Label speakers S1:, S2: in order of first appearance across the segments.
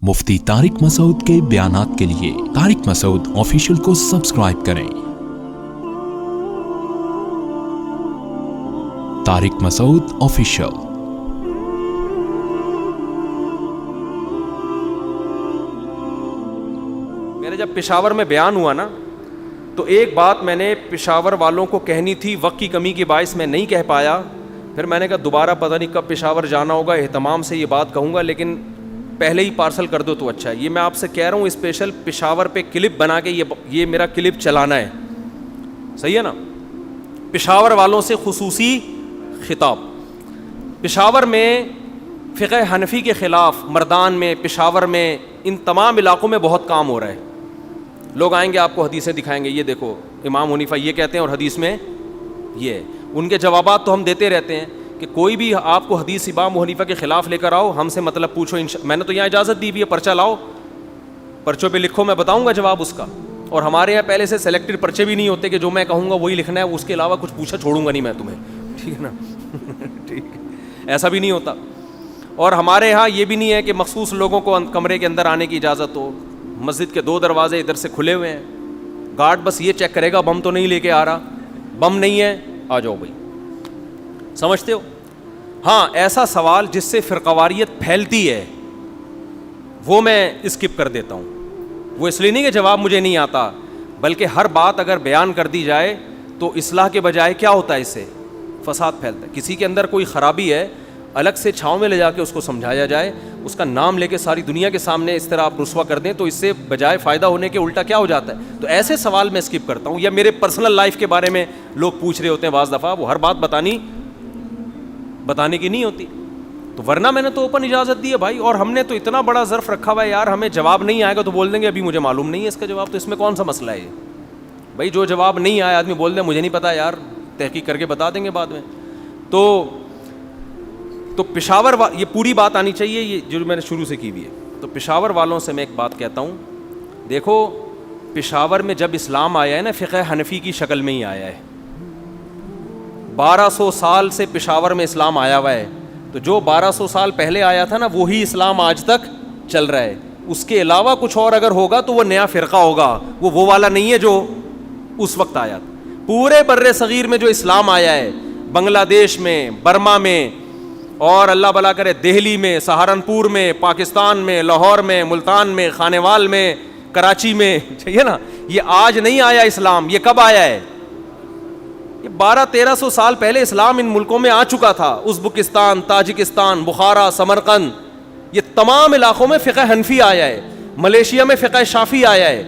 S1: مفتی طارق مسعود کے بیانات کے لیے طارق مسعود آفیشیل کو سبسکرائب کریں۔ طارق مسعود آفیشیل۔
S2: میرے جب پشاور میں بیان ہوا نا تو ایک بات میں نے پشاور والوں کو کہنی تھی، وقت کی کمی کی باعث میں نہیں کہہ پایا۔ پھر میں نے کہا دوبارہ پتہ نہیں کب پشاور جانا ہوگا، اہتمام سے یہ بات کہوں گا، لیکن پہلے ہی پارسل کر دو تو اچھا ہے۔ یہ میں آپ سے کہہ رہا ہوں اسپیشل پشاور پہ کلپ بنا کے یہ میرا کلپ چلانا ہے، صحیح ہے نا؟ پشاور والوں سے خصوصی خطاب۔ پشاور میں فقہ حنفی کے خلاف مردان میں، پشاور میں، ان تمام علاقوں میں بہت کام ہو رہا ہے۔ لوگ آئیں گے آپ کو حدیثیں دکھائیں گے، یہ دیکھو امام حنیفہ یہ کہتے ہیں اور حدیث میں یہ، ان کے جوابات تو ہم دیتے رہتے ہیں کہ کوئی بھی آپ کو حدیث امام حنیفہ کے خلاف لے کر آؤ، ہم سے مطلب پوچھو، میں نے تو یہاں اجازت دی ہوئی ہے، پرچہ لاؤ، پرچوں پہ لکھو، میں بتاؤں گا جواب اس کا۔ اور ہمارے یہاں پہلے سے سلیکٹڈ پرچے بھی نہیں ہوتے کہ جو میں کہوں گا وہی لکھنا ہے، اس کے علاوہ کچھ پوچھا چھوڑوں گا نہیں میں تمہیں، ٹھیک ہے نا؟ ٹھیک ہے، ایسا بھی نہیں ہوتا۔ اور ہمارے یہاں یہ بھی نہیں ہے کہ مخصوص لوگوں کو کمرے کے اندر آنے کی اجازت ہو۔ مسجد کے 2 دروازے ادھر سے کھلے ہوئے ہیں، گارڈ بس یہ چیک کرے گا بم تو نہیں لے کے آ رہا، بم نہیں ہے آ جاؤ بھائی، سمجھتے ہو؟ ہاں، ایسا سوال جس سے فرقواریت پھیلتی ہے وہ میں اسکپ کر دیتا ہوں۔ وہ اس لیے نہیں کہ جواب مجھے نہیں آتا، بلکہ ہر بات اگر بیان کر دی جائے تو اصلاح کے بجائے کیا ہوتا ہے، اس سے فساد پھیلتا ہے۔ کسی کے اندر کوئی خرابی ہے، الگ سے چھاؤں میں لے جا کے اس کو سمجھایا جائے، اس کا نام لے کے ساری دنیا کے سامنے اس طرح آپ رسوا کر دیں تو اس سے بجائے فائدہ ہونے کے الٹا کیا ہو جاتا ہے۔ تو ایسے سوال میں اسکپ کرتا ہوں۔ یا میرے پرسنل لائف کے بارے میں لوگ پوچھ رہے ہوتے ہیں بعض دفعہ، وہ ہر بات بتانے کی نہیں ہوتی، تو ورنہ میں نے تو اوپن اجازت دی ہے بھائی۔ اور ہم نے تو اتنا بڑا ظرف رکھا ہوا ہے یار، ہمیں جواب نہیں آئے گا تو بول دیں گے ابھی مجھے معلوم نہیں ہے اس کا جواب، تو اس میں کون سا مسئلہ ہے بھائی؟ جو جواب نہیں آیا آدمی بول دیں مجھے نہیں پتا یار، تحقیق کر کے بتا دیں گے بعد میں۔ تو پشاور یہ پوری بات آنی چاہیے، یہ جو میں نے شروع سے کی ہوئی ہے۔ تو پشاور والوں سے میں ایک بات کہتا ہوں، دیکھو پشاور میں جب اسلام آیا ہے نا، فقہ حنفی کی شکل میں ہی آیا ہے۔ 1200 سال سے پشاور میں اسلام آیا ہوا ہے، تو جو 1200 سال پہلے آیا تھا نا وہی اسلام آج تک چل رہا ہے۔ اس کے علاوہ کچھ اور اگر ہوگا تو وہ نیا فرقہ ہوگا، وہ والا نہیں ہے جو اس وقت آیا تھا۔ پورے بر صغیر میں جو اسلام آیا ہے، بنگلہ دیش میں، برما میں، اور اللہ بلا کرے دہلی میں، سہارنپور میں، پاکستان میں، لاہور میں، ملتان میں، خانیوال میں، کراچی میں، ٹھیک ہے نا؟ یہ آج نہیں آیا اسلام، یہ کب آیا ہے؟ یہ 1200-1300 سال پہلے اسلام ان ملکوں میں آ چکا تھا۔ ازبکستان، تاجکستان، بخارا، سمرقند، یہ تمام علاقوں میں فقہ حنفی آیا ہے۔ ملیشیا میں فقہ شافعی آیا ہے،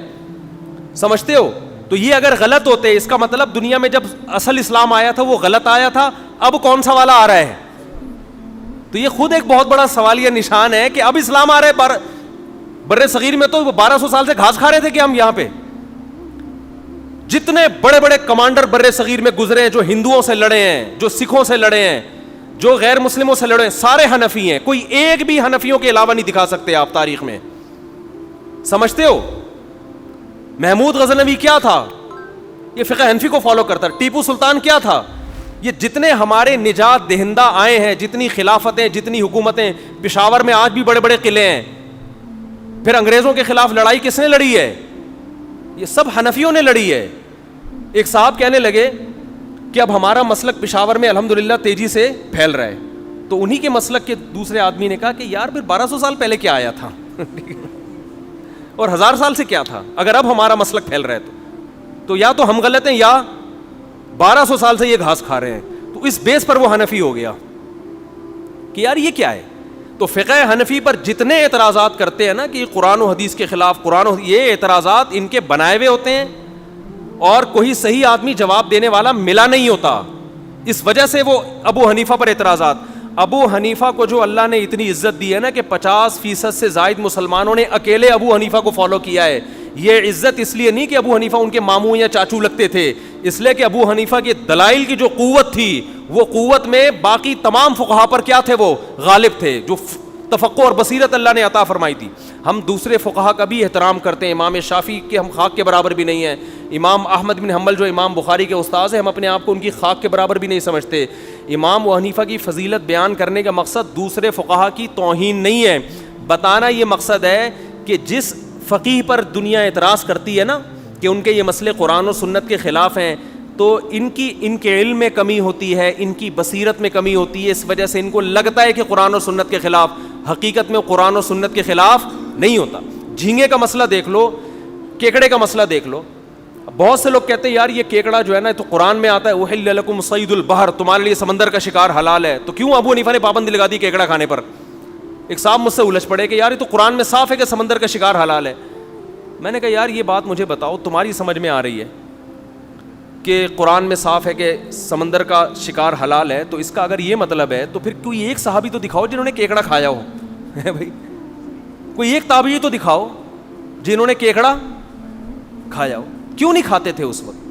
S2: سمجھتے ہو؟ تو یہ اگر غلط ہوتے، اس کا مطلب دنیا میں جب اصل اسلام آیا تھا وہ غلط آیا تھا، اب کون سا والا آ رہا ہے؟ تو یہ خود ایک بہت بڑا سوالیہ نشان ہے کہ اب اسلام آ رہا ہے۔ بر صغیر میں تو 1200 سال سے گھاس کھا رہے تھے کہ ہم یہاں پہ جتنے بڑے بڑے کمانڈر بر صغیر میں گزرے ہیں، جو ہندوؤں سے لڑے ہیں، جو سکھوں سے لڑے ہیں، جو غیر مسلموں سے لڑے ہیں، سارے حنفی ہیں۔ کوئی ایک بھی حنفیوں کے علاوہ نہیں دکھا سکتے آپ تاریخ میں، سمجھتے ہو؟ محمود غزنوی کیا تھا؟ یہ فقہ حنفی کو فالو کرتا۔ ٹیپو سلطان کیا تھا؟ یہ جتنے ہمارے نجات دہندہ آئے ہیں، جتنی خلافتیں، جتنی حکومتیں، پشاور میں آج بھی بڑے بڑے قلعے ہیں۔ پھر انگریزوں کے خلاف لڑائی کس نے لڑی ہے؟ یہ سب حنفیوں نے لڑی ہے۔ ایک صاحب کہنے لگے کہ اب ہمارا مسلک پشاور میں الحمدللہ تیزی سے پھیل رہا ہے، تو انہی کے مسلک کے دوسرے آدمی نے کہا کہ یار پھر 1200 سال پہلے کیا آیا تھا اور 1000 سال سے کیا تھا؟ اگر اب ہمارا مسلک پھیل رہا ہے تو یا تو ہم غلط ہیں یا 1200 سال سے یہ گھاس کھا رہے ہیں۔ تو اس بیس پر وہ حنفی ہو گیا کہ یار یہ کیا ہے۔ تو فقہ حنفی پر جتنے اعتراضات کرتے ہیں نا کہ قرآن و حدیث کے خلاف، یہ اعتراضات ان کے بنائے ہوئے ہوتے ہیں اور کوئی صحیح آدمی جواب دینے والا ملا نہیں ہوتا۔ اس وجہ سے وہ ابو حنیفہ پر اعتراضات۔ ابو حنیفہ کو جو اللہ نے اتنی عزت دی ہے نا کہ 50% سے زائد مسلمانوں نے اکیلے ابو حنیفہ کو فالو کیا ہے۔ یہ عزت اس لیے نہیں کہ ابو حنیفہ ان کے ماموں یا چاچو لگتے تھے، اس لیے کہ ابو حنیفہ کے دلائل کی جو قوت تھی، وہ قوت میں باقی تمام فقہا پر کیا تھے؟ وہ غالب تھے، جو تفقہ اور بصیرت اللہ نے عطا فرمائی تھی۔ ہم دوسرے فقہا کا بھی احترام کرتے ہیں، امام شافعی کے ہم خاک کے برابر بھی نہیں ہیں، امام احمد بن حنبل جو امام بخاری کے استاذ ہیں، ہم اپنے آپ کو ان کی خاک کے برابر بھی نہیں سمجھتے۔ امام ابو حنیفہ کی فضیلت بیان کرنے کا مقصد دوسرے فقہا کی توہین نہیں ہے، بتانا یہ مقصد ہے کہ جس فقیہ پر دنیا اعتراض کرتی ہے نا کہ ان کے یہ مسئلے قرآن و سنت کے خلاف ہیں, تو ان کے علم میں کمی ہوتی ہے, ان کی بصیرت میں کمی ہوتی ہے, اس وجہ سے ان کو لگتا ہے کہ قرآن و سنت کے خلاف, حقیقت میں قرآن و سنت کے خلاف نہیں ہوتا. جھینگے کا مسئلہ دیکھ لو, کیکڑے کا مسئلہ دیکھ لو. بہت سے لوگ کہتے ہیں یار یہ کیکڑا جو ہے نا تو قرآن میں آتا ہے احل لکم صید البحر, تمہارے لیے سمندر کا شکار حلال ہے, تو کیوں ابو حنیفہ نے پابندی لگا دی کیکڑا کھانے پر؟ ایک صاحب مجھ سے الجھ پڑے کہ یار یہ تو قرآن میں صاف ہے کہ سمندر کا شکار حلال ہے. میں نے کہا یار یہ بات مجھے بتاؤ, تمہاری سمجھ میں آ رہی ہے کہ قرآن میں صاف ہے کہ سمندر کا شکار حلال ہے, تو اس کا اگر یہ مطلب ہے تو پھر کوئی ایک صحابی تو دکھاؤ جنہوں نے کیکڑا کھایا ہو. بھائی کوئی ایک تابعی تو دکھاؤ جنہوں نے کیکڑا کھایا ہو. کیوں نہیں کھاتے تھے اس وقت؟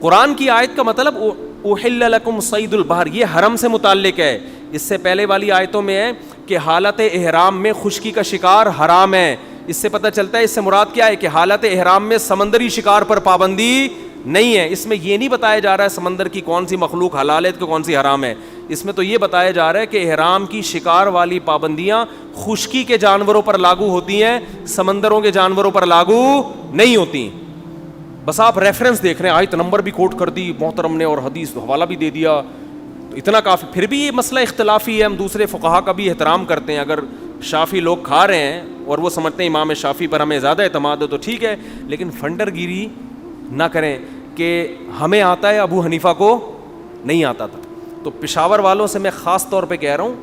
S2: قرآن کی آیت کا مطلب احل لکم صید البحر, یہ حرم سے متعلق ہے. اس سے پہلے والی آیتوں میں ہے کہ حالت احرام میں خشکی کا شکار حرام ہے. اس سے پتہ چلتا ہے اس سے مراد کیا ہے کہ حالت احرام میں سمندری شکار پر پابندی نہیں ہے. اس میں یہ نہیں بتایا جا رہا ہے سمندر کی کون سی مخلوق حلال ہے تو کون سی حرام ہے. اس میں تو یہ بتایا جا رہا ہے کہ احرام کی شکار والی پابندیاں خشکی کے جانوروں پر لاگو ہوتی ہیں, سمندروں کے جانوروں پر لاگو نہیں ہوتی. بس آپ ریفرنس دیکھ رہے ہیں, آیت نمبر بھی کوٹ کر دی محترم نے اور حدیث حوالہ بھی دے دیا, تو اتنا کافی. پھر بھی یہ مسئلہ اختلافی ہے, ہم دوسرے فقہا کا بھی احترام کرتے ہیں. اگر شافی لوگ کھا رہے ہیں اور وہ سمجھتے ہیں امام شافی پر ہمیں زیادہ اعتماد ہے تو ٹھیک ہے, لیکن فنڈر گیری نہ کریں کہ ہمیں آتا ہے ابو حنیفہ کو نہیں آتا تھا. تو پشاور والوں سے میں خاص طور پہ کہہ رہا ہوں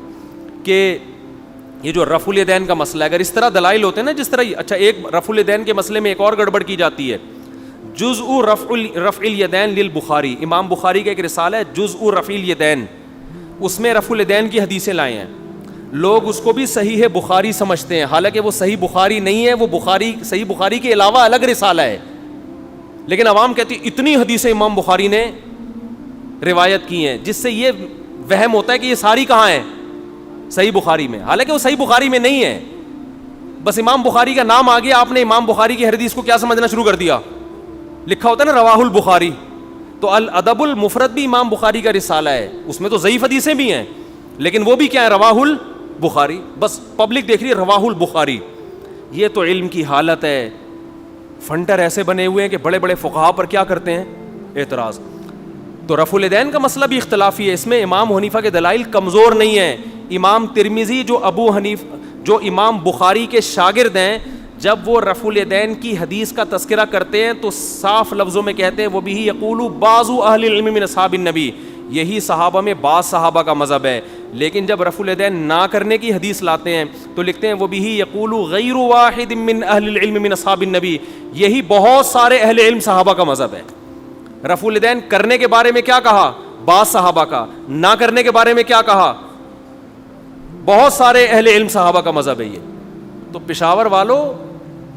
S2: کہ یہ جو رفع الیدین کا مسئلہ ہے, اگر اس طرح دلائل ہوتے ہیں نا جس طرح, اچھا ایک رفع الیدین کے مسئلے میں ایک اور گڑبڑ کی جاتی ہے, جزء رفع الیدین للبخاری. امام بخاری کا ایک رسالہ ہے جزء رفع الیدین, اس میں رفع الیدین کی حدیثیں لائے ہیں. لوگ اس کو بھی صحیح بخاری سمجھتے ہیں, حالانکہ وہ صحیح بخاری نہیں ہے, وہ بخاری صحیح بخاری کے علاوہ الگ رسالہ ہے. لیکن عوام کہتی اتنی حدیثیں امام بخاری نے روایت کی ہیں, جس سے یہ وہم ہوتا ہے کہ یہ ساری کہاں ہیں, صحیح بخاری میں, حالانکہ وہ صحیح بخاری میں نہیں ہے. بس امام بخاری کا نام آ گیا, آپ نے امام بخاری کی حدیث کو کیا سمجھنا شروع کر دیا, لکھا ہوتا ہے نا رواہ البخاری. تو الادب المفرد بھی امام بخاری کا رسالہ ہے, اس میں تو ضعیف حدیثیں بھی ہیں, لیکن وہ بھی کیا ہے, رواہ البخاری. بس پبلک دیکھ رہی ہے رواہ البخاری. یہ تو علم کی حالت ہے. فنڈر ایسے بنے ہوئے ہیں کہ بڑے بڑے فقہا پر کیا کرتے ہیں, اعتراض. تو رفع الیدین کا مسئلہ بھی اختلافی ہے, اس میں امام حنیفہ کے دلائل کمزور نہیں ہیں. امام ترمذی جو امام بخاری کے شاگرد ہیں, جب وہ رفع الیدین کی حدیث کا تذکرہ کرتے ہیں تو صاف لفظوں میں کہتے ہیں وہ بھی یقول بعض اہل العلم من اصحاب النبی, یہی صحابہ میں بعض صحابہ کا مذہب ہے. لیکن جب رفع الیدین نہ کرنے کی حدیث لاتے ہیں تو لکھتے ہیں وہ بھی یقول غیر واحد من اہل العلم من اصحاب النبی, یہی بہت سارے اہل علم صحابہ کا مذہب ہے. رفع الیدین کرنے کے بارے میں کیا کہا, بعض صحابہ کا, نہ کرنے کے بارے میں کیا کہا, بہت سارے اہل علم صحابہ کا مذہب ہے یہ. تو پشاور والوں,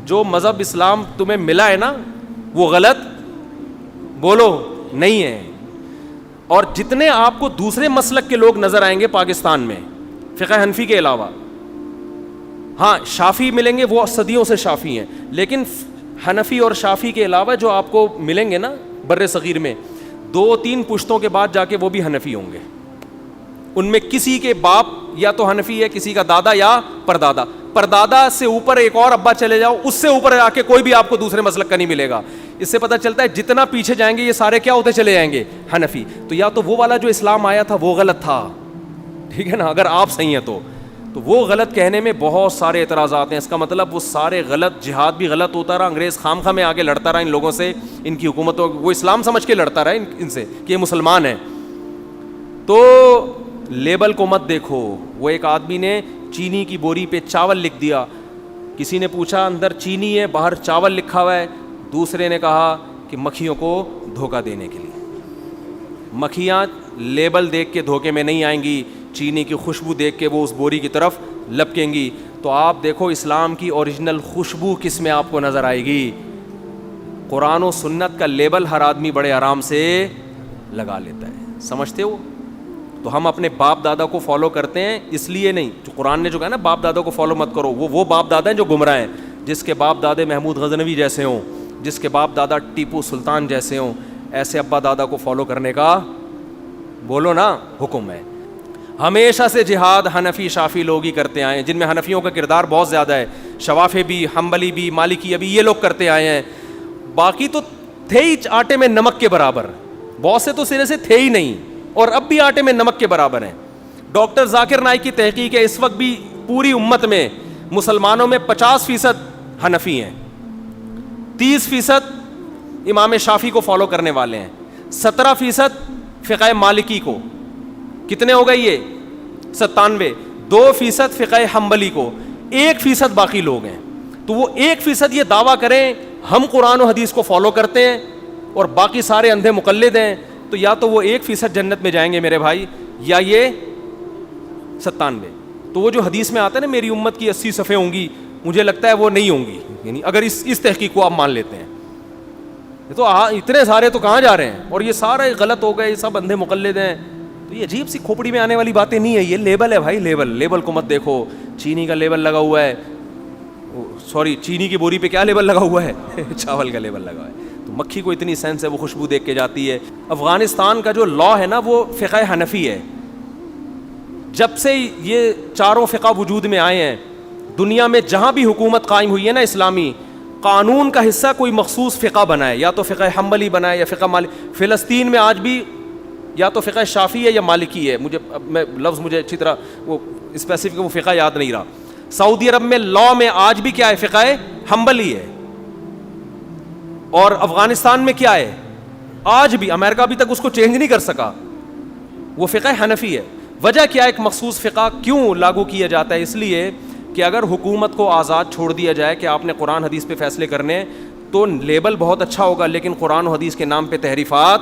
S2: جو مذہب اسلام تمہیں ملا ہے نا وہ غلط بولو نہیں ہے. اور جتنے آپ کو دوسرے مسلک کے لوگ نظر آئیں گے پاکستان میں فقہ حنفی کے علاوہ, ہاں شافی ملیں گے, وہ صدیوں سے شافی ہیں, لیکن حنفی اور شافی کے علاوہ جو آپ کو ملیں گے نا بر صغیر میں, 2-3 پشتوں کے بعد جا کے وہ بھی حنفی ہوں گے. ان میں کسی کے باپ یا تو حنفی ہے, کسی کا دادا یا پردادا. پردادا سے اوپر ایک اور ابا چلے جاؤ, اس سے اوپر آ کے کوئی بھی آپ کو دوسرے مسلک کا نہیں ملے گا. اس سے پتہ چلتا ہے جتنا پیچھے جائیں گے یہ سارے کیا ہوتے چلے جائیں گے, حنفی. تو یا تو وہ والا جو اسلام آیا تھا وہ غلط تھا, ٹھیک ہے نا, اگر آپ صحیح ہیں تو وہ غلط کہنے میں بہت سارے اعتراضات ہیں. اس کا مطلب وہ سارے غلط, جہاد بھی غلط ہوتا رہا, انگریز خام خواہ میں آگے لڑتا رہا ان لوگوں سے, ان کی حکومتوں, وہ اسلام سمجھ کے لڑتا رہا ان سے کہ یہ مسلمان ہیں. تو لیبل کو مت دیکھو. وہ ایک آدمی نے چینی کی بوری پہ چاول لکھ دیا, کسی نے پوچھا اندر چینی ہے باہر چاول لکھا ہوا ہے, دوسرے نے کہا کہ مکھیوں کو دھوکہ دینے کے لیے. مکھیاں لیبل دیکھ کے دھوکے میں نہیں آئیں گی, چینی کی خوشبو دیکھ کے وہ اس بوری کی طرف لپکیں گی. تو آپ دیکھو اسلام کی اوریجنل خوشبو کس میں آپ کو نظر آئے گی. قرآن و سنت کا لیبل ہر آدمی بڑے آرام سے لگا لیتا ہے, سمجھتے ہو. تو ہم اپنے باپ دادا کو فالو کرتے ہیں اس لیے نہیں, جو قرآن نے جو کہا نا باپ دادا کو فالو مت کرو, وہ باپ دادا ہیں جو گمراہ ہیں. جس کے باپ دادے محمود غزنوی جیسے ہوں, جس کے باپ دادا ٹیپو سلطان جیسے ہوں, ایسے ابا دادا کو فالو کرنے کا بولو نا حکم ہے. ہمیشہ سے جہاد حنفی شافی لوگ ہی کرتے آئے ہیں، جن میں حنفیوں کا کردار بہت زیادہ ہے، شوافی بھی، حنبلی بھی، مالکی بھی، یہ لوگ کرتے آئے ہیں. باقی تو تھے ہی آٹے میں نمک کے برابر، بہت سے تو سرے سے تھے ہی نہیں اور اب بھی آٹے میں نمک کے برابر ہیں. ڈاکٹر ذاکر نائک کی تحقیق ہے اس وقت بھی پوری امت میں مسلمانوں میں 50% حنفی ہیں، 30% امام شافی کو فالو کرنے والے ہیں، 17% فقہ مالکی کو، کتنے ہو گئے یہ 97، 2% فقہ حنبلی کو، 1% باقی لوگ ہیں. تو وہ 1% یہ دعویٰ کریں ہم قرآن و حدیث کو فالو کرتے ہیں اور باقی سارے اندھے مقلد ہیں، تو یا تو وہ 1% جنت میں جائیں گے میرے بھائی، یا یہ 97. تو وہ جو حدیث میں آتا ہے نا میری امت کی 80 صفیں ہوں گی، مجھے لگتا ہے وہ نہیں ہوں گی، یعنی اگر اس تحقیق کو آپ مان لیتے ہیں. تو اتنے سارے تو کہاں جا رہے ہیں، اور یہ سارے غلط ہو گئے، یہ سب اندھے مقلد ہیں. تو یہ عجیب سی کھوپڑی میں آنے والی باتیں نہیں ہے، یہ لیبل ہے بھائی، لیبل کو مت دیکھو. چینی کا لیبل لگا ہوا ہے، سوری چینی کی بوری پہ کیا لیبل لگا ہوا ہے چاول کا لیبل لگا ہے. تو مکھی کو اتنی سینس ہے، وہ خوشبو دیکھ کے جاتی ہے. افغانستان کا جو لا ہے نا وہ فقہ حنفی ہے. جب سے یہ چاروں فقہ وجود میں آئے ہیں، دنیا میں جہاں بھی حکومت قائم ہوئی ہے نا اسلامی، قانون کا حصہ کوئی مخصوص فقہ بنائے، یا تو فقہ حنبلی بنائے یا فقہ مالک. فلسطین میں آج بھی یا تو فقہ شافی ہے یا مالکی ہے، مجھے اچھی طرح وہ اسپیسیفک وہ فقہ یاد نہیں رہا. سعودی عرب میں لا میں آج بھی کیا ہے، فقہ حنبلی ہے. اور افغانستان میں کیا ہے آج بھی، امریکہ ابھی تک اس کو چینج نہیں کر سکا، وہ فقہ حنفی ہے. وجہ کیا ہے، ایک مخصوص فقہ کیوں لاگو کیا جاتا ہے؟ اس لیے کہ اگر حکومت کو آزاد چھوڑ دیا جائے کہ آپ نے قرآن حدیث پہ فیصلے کرنے ہیں، تو لیبل بہت اچھا ہوگا لیکن قرآن و حدیث کے نام پہ تحریفات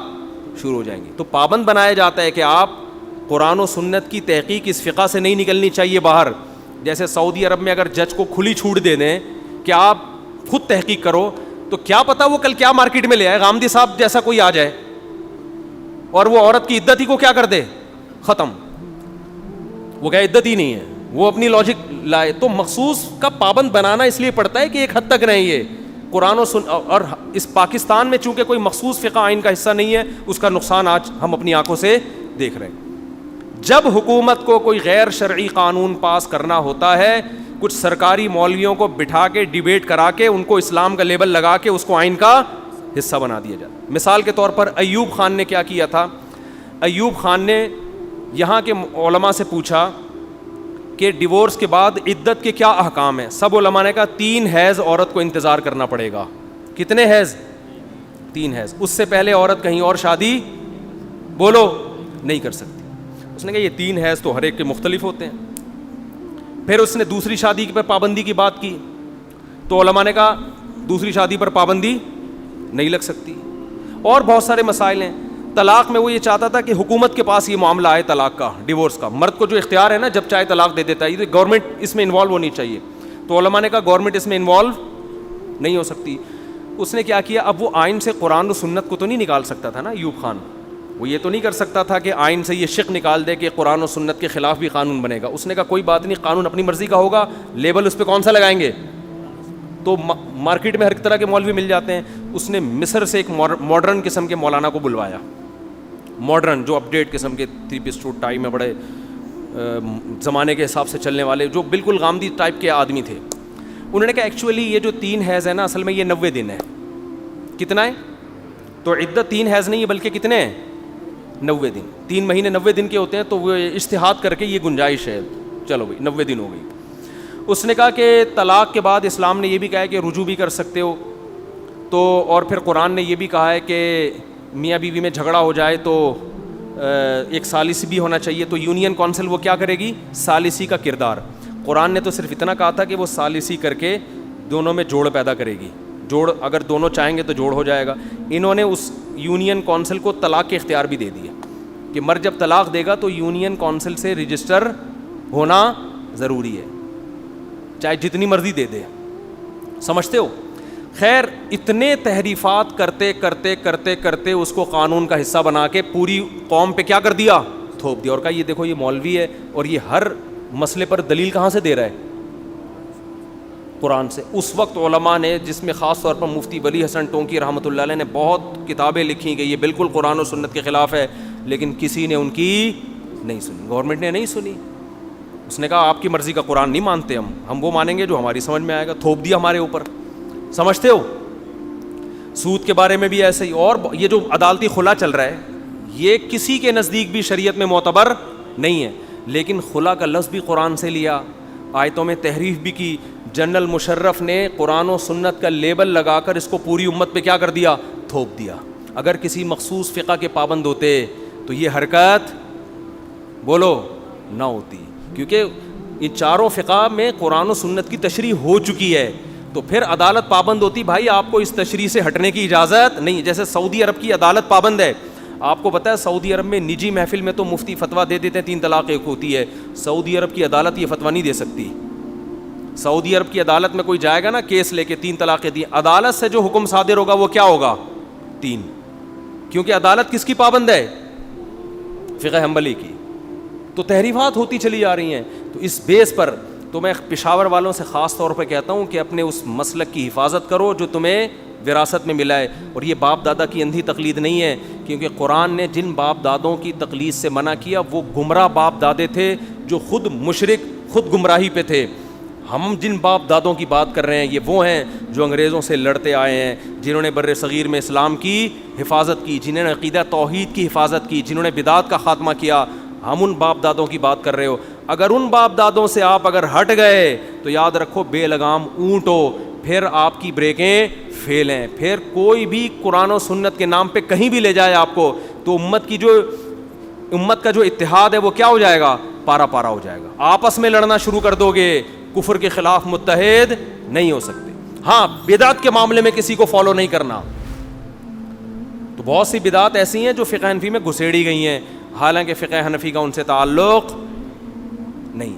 S2: شروع ہو جائیں گی. تو پابند بنایا جاتا ہے کہ آپ قرآن و سنت کی تحقیق اس فقہ سے نہیں نکلنی چاہیے باہر. جیسے سعودی عرب میں اگر جج کو کھلی چھوٹ دے دیں کہ آپ خود تحقیق کرو، تو کیا پتا وہ کل کیا مارکیٹ میں لے آئے، غامدی صاحب جیسا کوئی آ جائے اور وہ عورت کی عدت ہی کو کیا کر دے، ختم. وہ کیا عدت ہی نہیں ہے، وہ اپنی لاجک لائے. تو مخصوص کا پابند بنانا اس لیے پڑتا ہے کہ ایک حد تک رہیں یہ قرآن و اور اس پاکستان میں چونکہ کوئی مخصوص فقہ آئین کا حصہ نہیں ہے، اس کا نقصان آج ہم اپنی آنکھوں سے دیکھ رہے ہیں. جب حکومت کو کوئی غیر شرعی قانون پاس کرنا ہوتا ہے، کچھ سرکاری مولویوں کو بٹھا کے ڈیبیٹ کرا کے ان کو اسلام کا لیبل لگا کے اس کو آئین کا حصہ بنا دیا جاتا. مثال کے طور پر ایوب خان نے کیا کیا تھا، ایوب خان نے یہاں کے علماء سے پوچھا کہ ڈیورس کے بعد عدت کے کیا احکام ہیں. سب علماء نے کہا 3 حیض عورت کو انتظار کرنا پڑے گا. کتنے حیض؟ 3 حیض. اس سے پہلے عورت کہیں اور شادی بولو نہیں کر سکتی. اس نے کہا یہ 3 حیض تو ہر ایک کے مختلف ہوتے ہیں. پھر اس نے دوسری شادی پر پابندی کی بات کی تو علماء نے کہا دوسری شادی پر پابندی نہیں لگ سکتی. اور بہت سارے مسائل ہیں. طلاق میں وہ یہ چاہتا تھا کہ حکومت کے پاس یہ معاملہ آئے طلاق کا، ڈیورس کا. مرد کو جو اختیار ہے نا جب چاہے طلاق دے دیتا ہے، یہ گورنمنٹ اس میں انوالو ہونی چاہیے. تو علماء نے کہا گورنمنٹ اس میں انوالو نہیں ہو سکتی. اس نے کیا کیا، اب وہ آئین سے قرآن و سنت کو تو نہیں نکال سکتا تھا نا ایوب خان، وہ یہ تو نہیں کر سکتا تھا کہ آئین سے یہ شق نکال دے کہ قرآن و سنت کے خلاف بھی قانون بنے گا. اس نے کہا کوئی بات نہیں، قانون اپنی مرضی کا ہوگا، لیبل اس پہ کون سا لگائیں گے. تو مارکیٹ میں ہر طرح کے مولوی مل جاتے ہیں. اس نے مصر سے ایک ماڈرن قسم کے مولانا کو بلوایا، ماڈرن جو اپڈیٹ قسم کے 3 پیس سوٹ ٹائی میں بڑے زمانے کے حساب سے چلنے والے، جو بالکل غامدی ٹائپ کے آدمی تھے. انہوں نے کہا ایکچولی یہ جو 3 حیض ہے نا اصل میں یہ 90 دن ہے. کتنا ہے؟ تو عدت 3 حیض نہیں ہے بلکہ کتنے ہیں، 90 دن. 3 مہینے 90 دن کے ہوتے ہیں. تو وہ اجتہاد کر کے یہ گنجائش ہے، چلو بھائی 90 دن ہو گئی. اس نے کہا کہ طلاق کے بعد اسلام نے یہ بھی کہا ہے کہ رجوع بھی کر سکتے ہو. تو اور پھر قرآن نے یہ بھی کہا ہے کہ میاں بیوی میں جھگڑا ہو جائے تو ایک ثالثی بھی ہونا چاہیے. تو یونین کونسل وہ کیا کرے گی، ثالثی کا کردار. قرآن نے تو صرف اتنا کہا تھا کہ وہ ثالثی کر کے دونوں میں جوڑ پیدا کرے گی. جوڑ اگر دونوں چاہیں گے تو جوڑ ہو جائے گا. انہوں نے اس یونین کونسل کو طلاق کے اختیار بھی دے دیے کہ مرد جب طلاق دے گا تو یونین کونسل سے رجسٹر ہونا ضروری ہے، چاہے جتنی مرضی دے دے. سمجھتے ہو؟ خیر اتنے تحریفات کرتے کرتے کرتے کرتے اس کو قانون کا حصہ بنا کے پوری قوم پہ کیا کر دیا، تھوپ دیا. اور کہا یہ دیکھو یہ مولوی ہے اور یہ ہر مسئلے پر دلیل کہاں سے دے رہا ہے، قرآن سے. اس وقت علماء نے، جس میں خاص طور پر مفتی ولی حسن ٹونکی رحمۃ اللہ علیہ نے بہت کتابیں لکھی کہ یہ بالکل قرآن و سنت کے خلاف ہے، لیکن کسی نے ان کی نہیں سنی, گورنمنٹ نے نہیں سنی. اس نے کہا آپ کی مرضی کا قرآن نہیں مانتے ہم وہ مانیں گے جو ہماری سمجھ میں آئے گا. تھوپ دیا ہمارے اوپر. سمجھتے ہو سود کے بارے میں بھی ایسے ہی. اور یہ جو عدالتی خلا چل رہا ہے یہ کسی کے نزدیک بھی شریعت میں معتبر نہیں ہے, لیکن خلا کا لفظ بھی قرآن سے لیا, آیتوں میں تحریف بھی کی. جنرل مشرف نے قرآن و سنت کا لیبل لگا کر اس کو پوری امت پہ کیا کر دیا, تھوپ دیا. اگر کسی مخصوص فقہ کے پابند ہوتے تو یہ حرکت بولو نہ ہوتی, کیونکہ ان چاروں فقہ میں قرآن و سنت کی تشریح ہو چکی ہے. تو پھر عدالت پابند ہوتی, بھائی آپ کو اس تشریح سے ہٹنے کی اجازت نہیں. جیسے سعودی عرب کی عدالت پابند ہے. آپ کو پتہ ہے سعودی عرب میں نجی محفل میں تو مفتی فتویٰ دے دیتے ہیں 3 طلاق ایک ہوتی ہے. سعودی عرب کی عدالت یہ فتویٰ نہیں دے سکتی. سعودی عرب کی عدالت میں کوئی جائے گا نا کیس لے کے 3 طلاقیں دی, عدالت سے جو حکم صادر ہوگا وہ کیا ہوگا 3, کیونکہ عدالت کس کی پابند ہے, فقہ حنبلی کی. تو تحریفات ہوتی چلی جا رہی ہیں. تو اس بیس پر تو میں پشاور والوں سے خاص طور پہ کہتا ہوں کہ اپنے اس مسلک کی حفاظت کرو جو تمہیں وراثت میں ملا ہے. اور یہ باپ دادا کی اندھی تقلید نہیں ہے, کیونکہ قرآن نے جن باپ دادوں کی تقلید سے منع کیا وہ گمراہ باپ دادے تھے جو خود مشرک, خود گمراہی پہ تھے. ہم جن باپ دادوں کی بات کر رہے ہیں یہ وہ ہیں جو انگریزوں سے لڑتے آئے ہیں, جنہوں نے بر صغیر میں اسلام کی حفاظت کی, جنہوں نے عقیدہ توحید کی حفاظت کی, جنہوں نے بدعات کا خاتمہ کیا. ہم ان باپ دادوں کی بات کر رہے ہو. اگر ان باپ دادوں سے آپ اگر ہٹ گئے تو یاد رکھو بے لگام اونٹ ہو, پھر آپ کی بریکیں فیل ہیں. پھر کوئی بھی قرآن و سنت کے نام پہ کہیں بھی لے جائے آپ کو تو امت کا جو اتحاد ہے وہ کیا ہو جائے گا, پارا پارا ہو جائے گا. آپس میں لڑنا شروع کر دو گے, کفر کے خلاف متحد نہیں ہو سکتے. ہاں بدعت کے معاملے میں کسی کو فالو نہیں کرنا. تو بہت سی بدعات ایسی ہیں جو فقہ حنفی میں گھسیڑی گئی ہیں, حالانکہ فقہ حنفی کا ان سے تعلق نہیں.